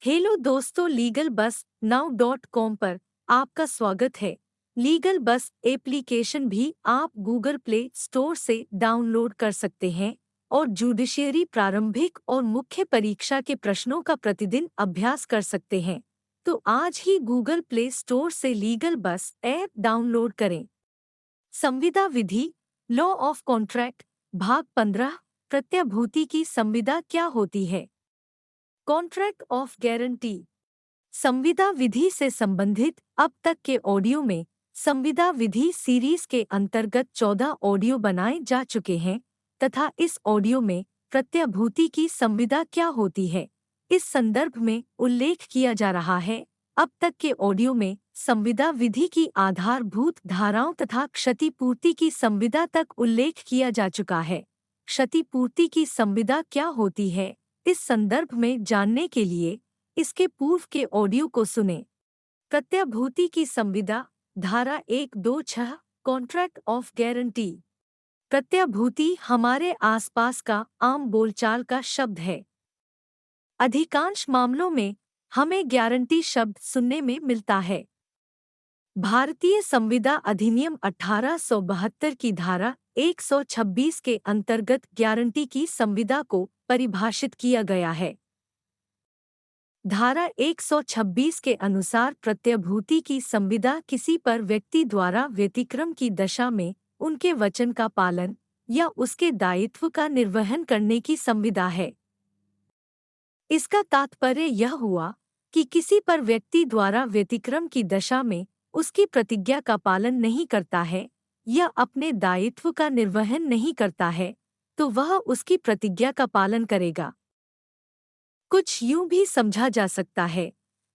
Hello दोस्तों, legal बस now.com पर आपका स्वागत है। लीगल बस एप्लीकेशन भी आप गूगल प्ले स्टोर से डाउनलोड कर सकते हैं और जुडिशियरी प्रारंभिक और मुख्य परीक्षा के प्रश्नों का प्रतिदिन अभ्यास कर सकते हैं। तो आज ही गूगल प्ले स्टोर से लीगल बस ऐप डाउनलोड करें। संविदा विधि, लॉ ऑफ कॉन्ट्रैक्ट, भाग 15। प्रत्याभूति की संविदा क्या होती है? Contract of guarantee. संविदा विधि से संबंधित अब तक के ऑडियो में संविदा विधि सीरीज के अंतर्गत 14 ऑडियो बनाए जा चुके हैं तथा इस ऑडियो में प्रत्याभूति की संविदा क्या होती है इस संदर्भ में उल्लेख किया जा रहा है। अब तक के ऑडियो में संविदा विधि की आधारभूत धाराओं तथा क्षतिपूर्ति की संविदा तक उल्लेख किया जा चुका है। क्षतिपूर्ति की संविदा क्या होती है इस संदर्भ में जानने के लिए इसके पूर्व के ऑडियो को सुनें। प्रत्याभूति की संविदा, धारा 126, कॉन्ट्रैक्ट ऑफ गारंटी। प्रत्याभूति हमारे आसपास का आम बोलचाल का शब्द है। अधिकांश मामलों में हमें गारंटी शब्द सुनने में मिलता है। भारतीय संविदा अधिनियम 1872 की धारा 126 के अंतर्गत गारंटी की संविदा को परिभाषित किया गया है। धारा 126 के अनुसार प्रत्याभूति की संविदा किसी पर व्यक्ति द्वारा व्यतिक्रम की दशा में उनके वचन का पालन या उसके दायित्व का निर्वहन करने की संविदा है। इसका तात्पर्य यह हुआ कि किसी पर व्यक्ति द्वारा व्यतिक्रम की दशा में उसकी प्रतिज्ञा का पालन नहीं करता है या अपने दायित्व का निर्वहन नहीं करता है तो वह उसकी प्रतिज्ञा का पालन करेगा। कुछ यूं भी समझा जा सकता है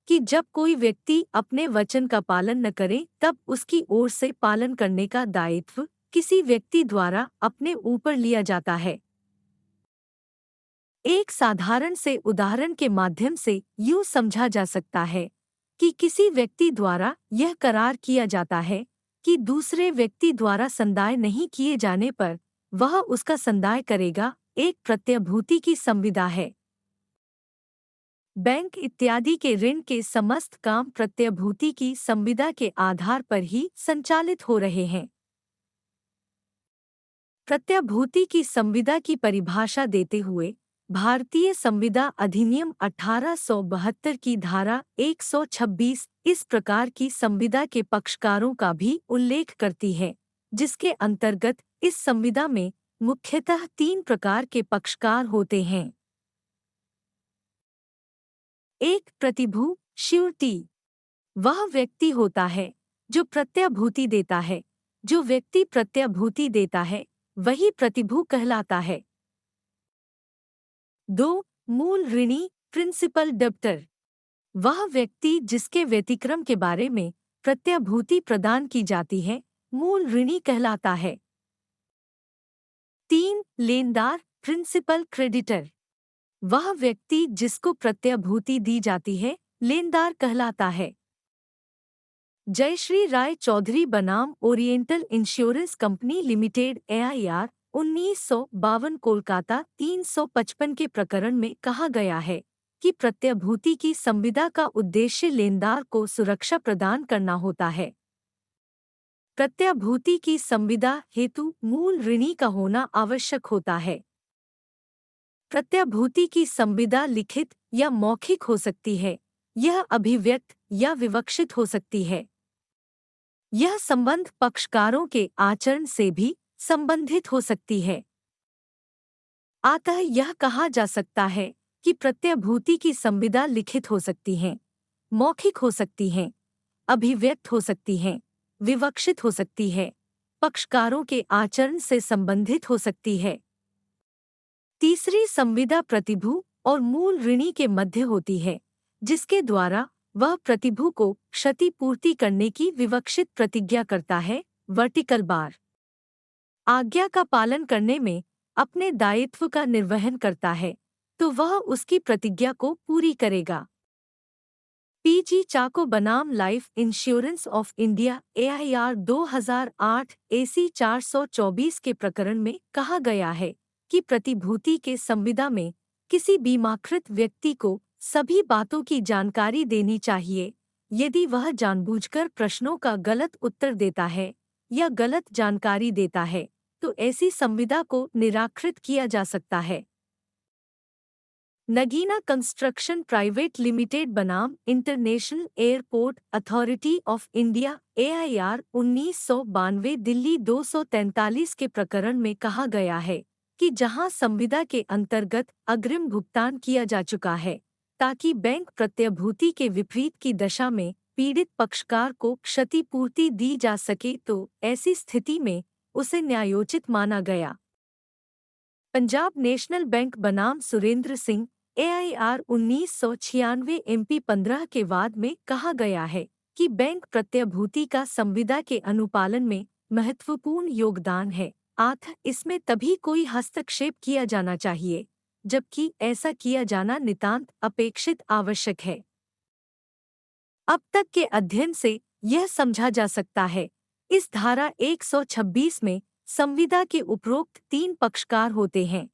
कि जब कोई व्यक्ति अपने वचन का पालन न करे तब उसकी ओर से पालन करने का दायित्व किसी व्यक्ति द्वारा अपने ऊपर लिया जाता है। एक साधारण से उदाहरण के माध्यम से यूं समझा जा सकता है कि किसी व्यक्ति द्वारा यह करार किया जाता है कि दूसरे व्यक्ति द्वारा संदाय नहीं किए जाने पर वह उसका संदाय करेगा। एक प्रत्याभूति की संविदा है। बैंक इत्यादि के ऋण के समस्त काम प्रत्याभूति की संविदा के आधार पर ही संचालित हो रहे हैं। प्रत्याभूति की संविदा की परिभाषा देते हुए भारतीय संविदा अधिनियम 1872 की धारा 126 इस प्रकार की संविदा के पक्षकारों का भी उल्लेख करती है, जिसके अंतर्गत इस संविदा में मुख्यतः 3 प्रकार के पक्षकार होते हैं। एक, प्रतिभू श्योरिटी। वह व्यक्ति होता है जो प्रत्याभूति देता है। जो व्यक्ति प्रत्याभूति देता है वही प्रतिभू कहलाता है। 2, मूल ऋणी प्रिंसिपल डेब्टर। वह व्यक्ति जिसके व्यतिक्रम के बारे में प्रत्याभूति प्रदान की जाती है मूल ऋणी कहलाता है। 3, लेनदार प्रिंसिपल क्रेडिटर। वह व्यक्ति जिसको प्रत्याभूति दी जाती है लेनदार कहलाता है। जयश्री राय चौधरी बनाम oriental insurance company limited AIR 1952 Kolkata 355 के प्रकरण में कहा गया है कि प्रत्याभूति की संविदा का उद्देश्य लेनदार को सुरक्षा प्रदान करना होता है। प्रत्याभूति की संविदा हेतु मूल ऋणी का होना आवश्यक होता है। प्रत्याभूति की संविदा लिखित या मौखिक हो सकती है। यह अभिव्यक्त या विवक्षित हो सकती है। यह संबंध पक्षकारों के आचरण से भी संबंधित हो सकती है। अतः यह कहा जा सकता है कि प्रत्याभूति की संविदा लिखित हो सकती है, मौखिक हो सकती है, अभिव्यक्त हो सकती है, विवक्षित हो सकती है, पक्षकारों के आचरण से संबंधित हो सकती है। तीसरी संविदा प्रतिभू और मूल ऋणी के मध्य होती है, जिसके द्वारा वह प्रतिभू को क्षतिपूर्ति करने की विवक्षित प्रतिज्ञा करता है। वर्टिकल बार आज्ञा का पालन करने में अपने दायित्व का निर्वहन करता है तो वह उसकी प्रतिज्ञा को पूरी करेगा। PG चाको बनाम life insurance of India AIR 2008 AC 424 के प्रकरण में कहा गया है कि प्रतिभूति के संविदा में किसी बीमाकृत व्यक्ति को सभी बातों की जानकारी देनी चाहिए। यदि वह जानबूझकर प्रश्नों का गलत उत्तर देता है या गलत जानकारी देता है, तो ऐसी संविदा को निराकृत किया जा सकता है। नगीना कंस्ट्रक्शन प्राइवेट लिमिटेड बनाम international airport authority of India AIR 1992 Delhi 243 के प्रकरण में कहा गया है कि जहां संविदा के अंतर्गत अग्रिम भुगतान किया जा चुका है ताकि बैंक प्रत्यभूति के विपरीत की दशा में पीड़ित पक्षकार को क्षतिपूर्ति दी जा सके, तो ऐसी स्थिति में उसे न्यायोचित माना गया। पंजाब नेशनल बैंक बनाम सुरेंद्र सिंह AIR 1996 MP 15 के वाद में कहा गया है कि बैंक प्रत्यभूति का संविदा के अनुपालन में महत्वपूर्ण योगदान है, अतः इसमें तभी कोई हस्तक्षेप किया जाना चाहिए जबकि ऐसा किया जाना नितांत अपेक्षित आवश्यक है। अब तक के अध्ययन से यह समझा जा सकता है, इस धारा 126 में संविदा के उपरोक्त 3 पक्षकार होते हैं।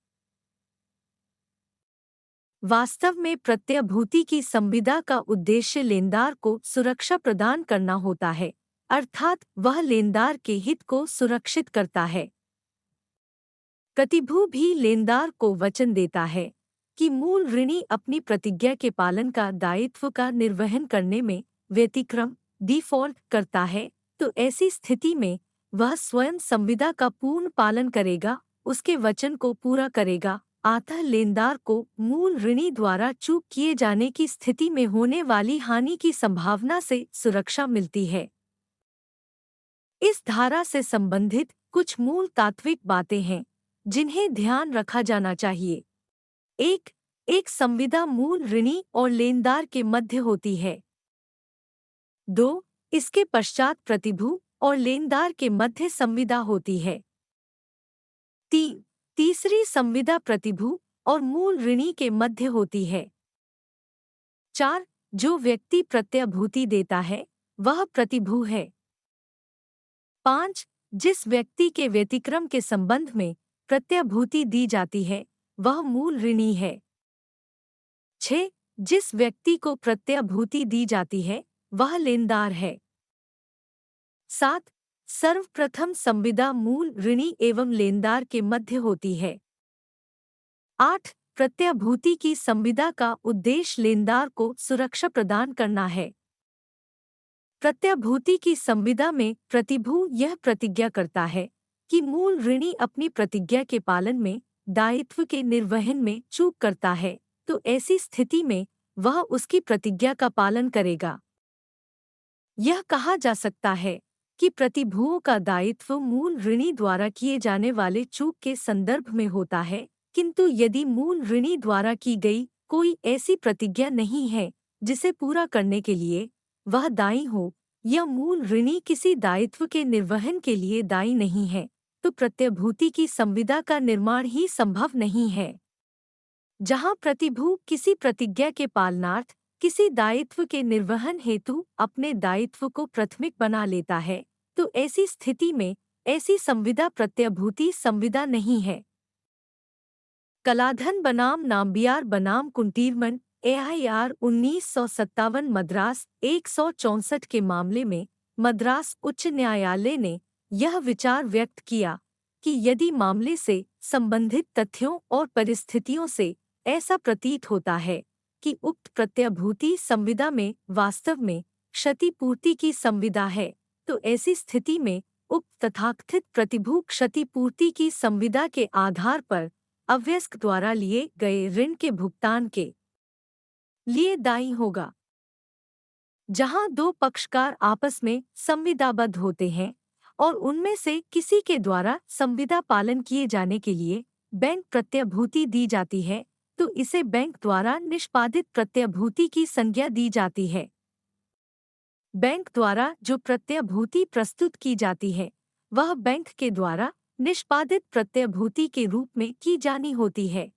वास्तव में प्रत्यभूति की संविदा का उद्देश्य लेनदार को सुरक्षा प्रदान करना होता है, अर्थात वह लेनदार के हित को सुरक्षित करता है। प्रतिभू भी लेनदार को वचन देता है कि मूल ऋणी अपनी प्रतिज्ञा के पालन का दायित्व का निर्वहन करने में व्यतिक्रम डिफॉल्ट करता है, तो ऐसी स्थिति में वह स्वयं संविदा का पूर्ण पालन करेगा, उसके वचन को पूरा करेगा, अतः लेनदार को मूल ऋणी द्वारा चूक किए जाने की स्थिति में होने वाली हानि की संभावना से सुरक्षा मिलती है। इस धारा से संबंधित कुछ मूल तात्विक बातें हैं जिन्हें ध्यान रखा जाना चाहिए। एक संविदा मूल ऋणी और लेनदार के मध्य होती है। 2 इसके पश्चात प्रतिभू और लेनदार के मध्य संविदा होती है। 3 तीसरी संविदा प्रतिभू और मूल ऋणी के मध्य होती है। 4 जो व्यक्ति प्रत्यभूति देता है वह प्रतिभू है। 5 जिस व्यक्ति के व्यतिक्रम के संबंध में प्रत्यभूति दी जाती है वह मूल ऋणी है। 6 जिस व्यक्ति को प्रत्यभूति दी जाती है वह लेनदार है। 7 सर्वप्रथम संविदा मूल ऋणी एवं लेनदार के मध्य होती है। 8 प्रत्यभूति की संविदा का उद्देश्य लेनदार को सुरक्षा प्रदान करना है। प्रत्यभूति की संविदा में प्रतिभू यह प्रतिज्ञा करता है कि मूल ऋणी अपनी प्रतिज्ञा के पालन में दायित्व के निर्वहन में चूक करता है, तो ऐसी स्थिति में वह उसकी प्रतिज्ञा का पालन करेगा। यह कहा जा सकता है कि प्रतिभुओं का दायित्व मूल ऋणी द्वारा किए जाने वाले चूक के संदर्भ में होता है, किंतु यदि मूल ऋणी द्वारा की गई कोई ऐसी प्रतिज्ञा नहीं है जिसे पूरा करने के लिए वह दायी हो या मूल ऋणी किसी दायित्व के निर्वहन के लिए दायी नहीं है, तो प्रत्यभूति की संविदा का निर्माण ही संभव नहीं है। जहाँ प्रतिभू किसी प्रतिज्ञा के पालनार्थ किसी दायित्व के निर्वहन हेतु अपने दायित्व को प्राथमिक बना लेता है, तो ऐसी स्थिति में ऐसी संविदा प्रत्यभूति संविदा नहीं है। कलाधन बनाम नाम्बियार बनाम कुंटीरमन AIR 1957 मद्रास 164 के मामले में मद्रास उच्च न्यायालय ने यह विचार व्यक्त किया कि यदि मामले से संबंधित तथ्यों और परिस्थितियों से ऐसा प्रतीत होता है कि उक्त प्रत्यभूति संविदा में वास्तव में क्षतिपूर्ति की संविदा है, तो ऐसी स्थिति में उक्त तथाकथित प्रतिभू क्षतिपूर्ति की संविदा के आधार पर अवयस्क द्वारा लिए गए ऋण के भुगतान के लिए दायी होगा। जहां 2 पक्षकार आपस में संविदाबद्ध होते हैं और उनमें से किसी के द्वारा संविदा पालन किए जाने के लिए बैंक प्रत्यभूति दी जाती है, तो इसे बैंक द्वारा निष्पादित प्रत्यभूति की संज्ञा दी जाती है। बैंक द्वारा जो प्रत्यभूति प्रस्तुत की जाती है वह बैंक के द्वारा निष्पादित प्रत्यभूति के रूप में की जानी होती है।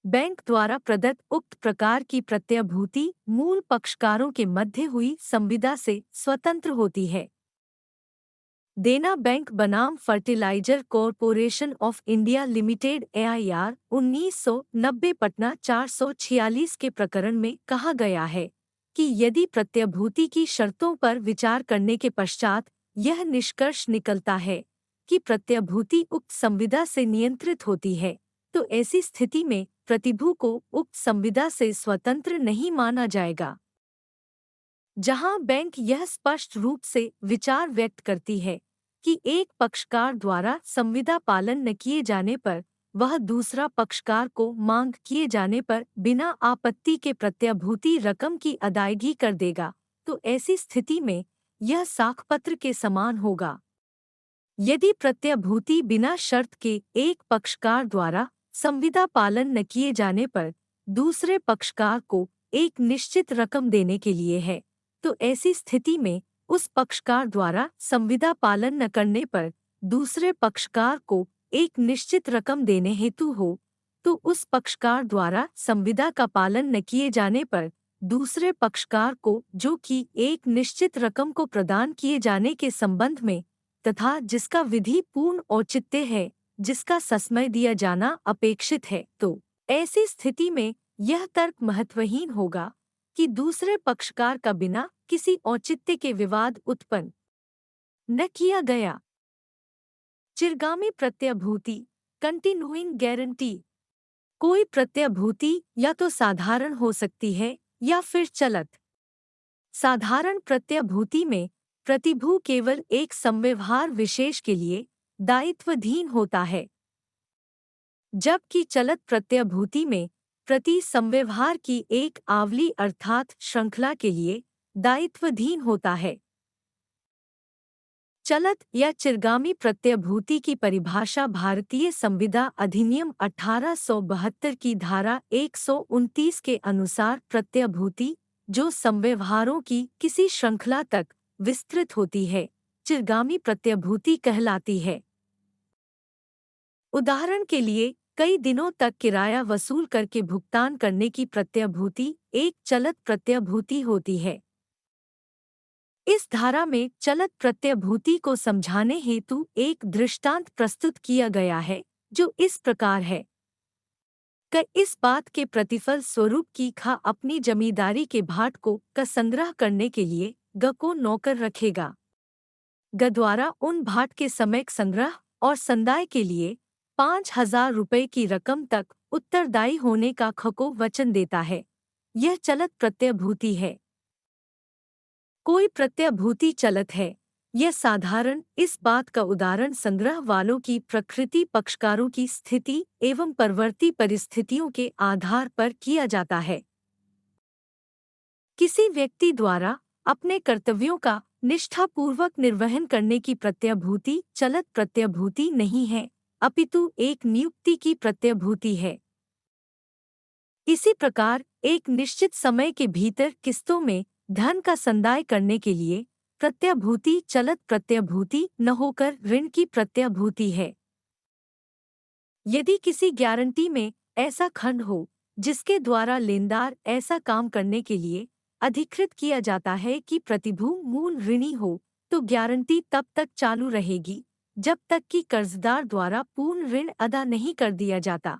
बैंक द्वारा प्रदत्त उक्त प्रकार की प्रत्यभूति मूल पक्षकारों के मध्य हुई संविदा से स्वतंत्र होती है। देना बैंक बनाम fertilizer corporation of India limited AIR 1990 Patna 446 के प्रकरण में कहा गया है कि यदि प्रत्यभूति की शर्तों पर विचार करने के पश्चात यह निष्कर्ष निकलता है कि प्रत्यभूति उक्त संविदा से नियंत्रित होती है, तो ऐसी स्थिति में प्रतिभू को उक्त संविदा से स्वतंत्र नहीं माना जाएगा। जहां बैंक यह स्पष्ट रूप से विचार व्यक्त करती है कि एक पक्षकार द्वारा संविदा पालन न किए जाने पर वह दूसरा पक्षकार को मांग किए जाने पर बिना आपत्ति के प्रत्यभूति रकम की अदायगी कर देगा, तो ऐसी स्थिति में यह साखपत्र के समान होगा। यदि प्रत्यभूति बिना शर्त के एक पक्षकार द्वारा संविदा पालन न किए जाने पर दूसरे पक्षकार को एक निश्चित रकम देने के लिए है, तो ऐसी स्थिति में उस पक्षकार द्वारा संविदा पालन न करने पर दूसरे पक्षकार को एक निश्चित रकम देने हेतु हो, तो उस पक्षकार द्वारा संविदा का पालन न किए जाने पर दूसरे पक्षकार को जो कि एक निश्चित रकम को प्रदान किए जाने के संबंध में तथा जिसका विधि पूर्ण औचित्य है, जिसका सस्मय दिया जाना अपेक्षित है, तो ऐसी स्थिति में यह तर्क महत्वहीन होगा कि दूसरे पक्षकार का बिना किसी औचित्य के विवाद उत्पन्न न किया गया। चिरगामी प्रत्यभूति कंटिन्यूइंग गारंटी। कोई प्रत्यभूति या तो साधारण हो सकती है या फिर चलत। साधारण प्रत्यभूति में प्रतिभू केवल एक संव्यवहार विशेष के लिए दायित्वधीन होता है, जबकि चलत प्रत्यभूति में प्रति संव्यवहार की एक आवली अर्थात श्रृंखला के लिए दायित्वधीन होता है। चलत या चिरगामी प्रत्यभूति की परिभाषा भारतीय संविदा अधिनियम 1872 की धारा 129 के अनुसार प्रत्यभूति जो संव्यवहारों की किसी श्रृंखला तक विस्तृत होती है, चिरगामी प्रत्यभूति कहलाती है। उदाहरण के लिए कई दिनों तक किराया वसूल करके भुगतान करने की प्रत्यभूति एक चलत प्रत्यभूति होती है। इस धारा में चलत प्रत्यभूति को समझाने हेतु एक दृष्टांत प्रस्तुत किया गया है, जो इस प्रकार है। क इस बात के प्रतिफल स्वरूप की खा अपनी जमींदारी के भाट को का संग्रह करने के लिए ग को नौकर रखेगा। ग द्वारा उन भाट के समयक संग्रह और संदाय के लिए 5,000 रुपये की रकम तक उत्तरदायी होने का ख को वचन देता है। यह चलत प्रत्यभूति है। कोई प्रत्यभूति चलत है, यह साधारण इस बात का उदाहरण संग्रह वालों की प्रकृति पक्षकारों की स्थिति एवं परवर्ती परिस्थितियों के आधार पर किया जाता है। किसी व्यक्ति द्वारा अपने कर्तव्यों का निष्ठापूर्वक निर्वहन करने की प्रत्यभूति चलत प्रत्यभूति नहीं है, अपितु एक नियुक्ति की प्रत्यभूति है। इसी प्रकार एक निश्चित समय के भीतर किस्तों में धन का संदाय करने के लिए प्रत्यभूति चलत प्रत्यभूति न होकर ऋण की प्रत्यभूति है। यदि किसी गारंटी में ऐसा खंड हो जिसके द्वारा लेनदार ऐसा काम करने के लिए अधिकृत किया जाता है कि प्रतिभू मूल ऋणी हो, तो गारंटी तब तक चालू रहेगी जब तक कि कर्जदार द्वारा पूर्ण ऋण अदा नहीं कर दिया जाता।